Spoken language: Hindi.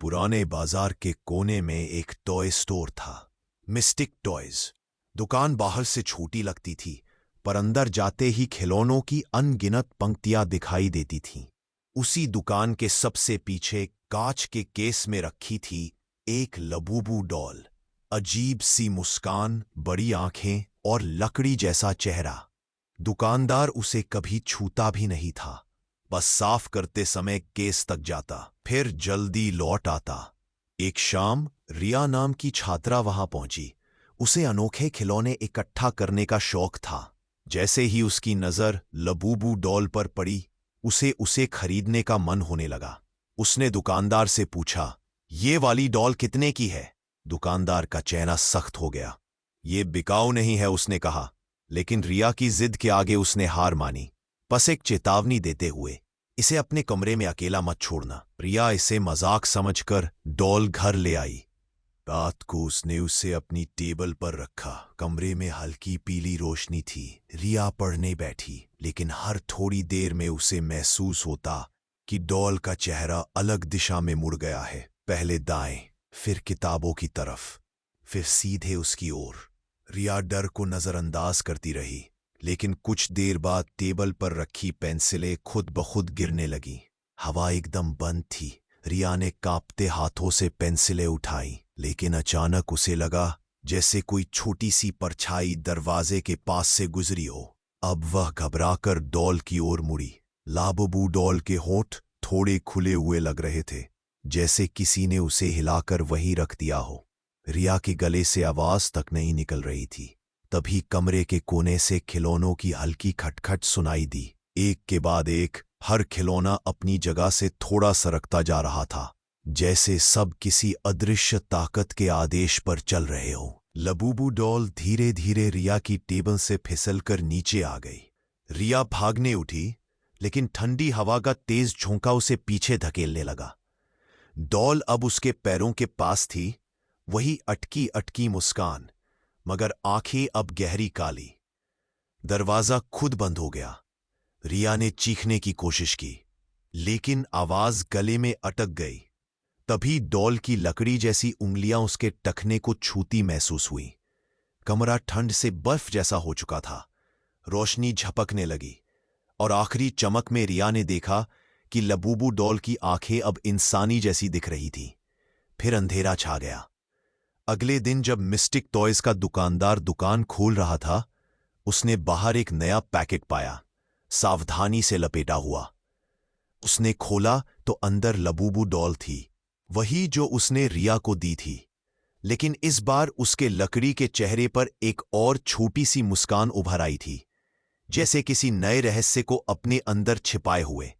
पुराने बाजार के कोने में एक टॉय स्टोर था, मिस्टिक टॉयज। दुकान बाहर से छोटी लगती थी, पर अंदर जाते ही खिलौनों की अनगिनत पंक्तियां दिखाई देती थीं। उसी दुकान के सबसे पीछे कांच के केस में रखी थी एक लबूबू डॉल। अजीब सी मुस्कान, बड़ी आंखें और लकड़ी जैसा चेहरा। दुकानदार उसे कभी छूता भी नहीं था, बस साफ करते समय केस तक जाता, फिर जल्दी लौट आता। एक शाम रिया नाम की छात्रा वहां पहुंची। उसे अनोखे खिलौने इकट्ठा करने का शौक था। जैसे ही उसकी नजर लबूबू डॉल पर पड़ी, उसे खरीदने का मन होने लगा। उसने दुकानदार से पूछा, "ये वाली डॉल कितने की है?" दुकानदार का चेहरा सख्त हो गया। "ये बिकाऊ नहीं है," उसने कहा। लेकिन रिया की जिद के आगे उसने हार मानी, बस एक चेतावनी देते हुए, "इसे अपने कमरे में अकेला मत छोड़ना।" रिया इसे मजाक समझकर डॉल घर ले आई। रात को उसने उसे अपनी टेबल पर रखा। कमरे में हल्की पीली रोशनी थी। रिया पढ़ने बैठी, लेकिन हर थोड़ी देर में उसे महसूस होता कि डॉल का चेहरा अलग दिशा में मुड़ गया है। पहले दाएं, फिर किताबों की तरफ, फिर सीधे उसकी ओर। रिया डर को नजरअंदाज करती रही, लेकिन कुछ देर बाद टेबल पर रखी पेंसिलें खुद ब खुद गिरने लगीं। हवा एकदम बंद थी। रिया ने कांपते हाथों से पेंसिलें उठाई, लेकिन अचानक उसे लगा जैसे कोई छोटी सी परछाई दरवाजे के पास से गुजरी हो। अब वह घबराकर डॉल की ओर मुड़ी। लाबूबू डॉल के होंठ थोड़े खुले हुए लग रहे थे, जैसे किसी ने उसे हिलाकर वहीं रख दिया हो। रिया के गले से आवाज तक नहीं निकल रही थी। तभी कमरे के कोने से खिलौनों की हल्की खटखट सुनाई दी। एक के बाद एक हर खिलौना अपनी जगह से थोड़ा सरकता जा रहा था, जैसे सब किसी अदृश्य ताकत के आदेश पर चल रहे हो। लबूबू डॉल धीरे धीरे रिया की टेबल से फिसलकर नीचे आ गई। रिया भागने उठी, लेकिन ठंडी हवा का तेज झोंका उसे पीछे धकेलने लगा। डॉल अब उसके पैरों के पास थी, वही अटकी अटकी मुस्कान, मगर आंखें अब गहरी काली। दरवाजा खुद बंद हो गया। रिया ने चीखने की कोशिश की, लेकिन आवाज गले में अटक गई। तभी डॉल की लकड़ी जैसी उंगलियां उसके टखने को छूती महसूस हुई। कमरा ठंड से बर्फ जैसा हो चुका था। रोशनी झपकने लगी, और आखिरी चमक में रिया ने देखा कि लबूबू डॉल की आंखें अब इंसानी जैसी दिख रही थीं। फिर अंधेरा छा गया। अगले दिन जब मिस्टिक टॉयज का दुकानदार दुकान खोल रहा था, उसने बाहर एक नया पैकेट पाया, सावधानी से लपेटा हुआ। उसने खोला तो अंदर लबूबू डॉल थी, वही जो उसने रिया को दी थी। लेकिन इस बार उसके लकड़ी के चेहरे पर एक और छोटी सी मुस्कान उभर आई थी, जैसे किसी नए रहस्य को अपने अंदर छिपाए हुए।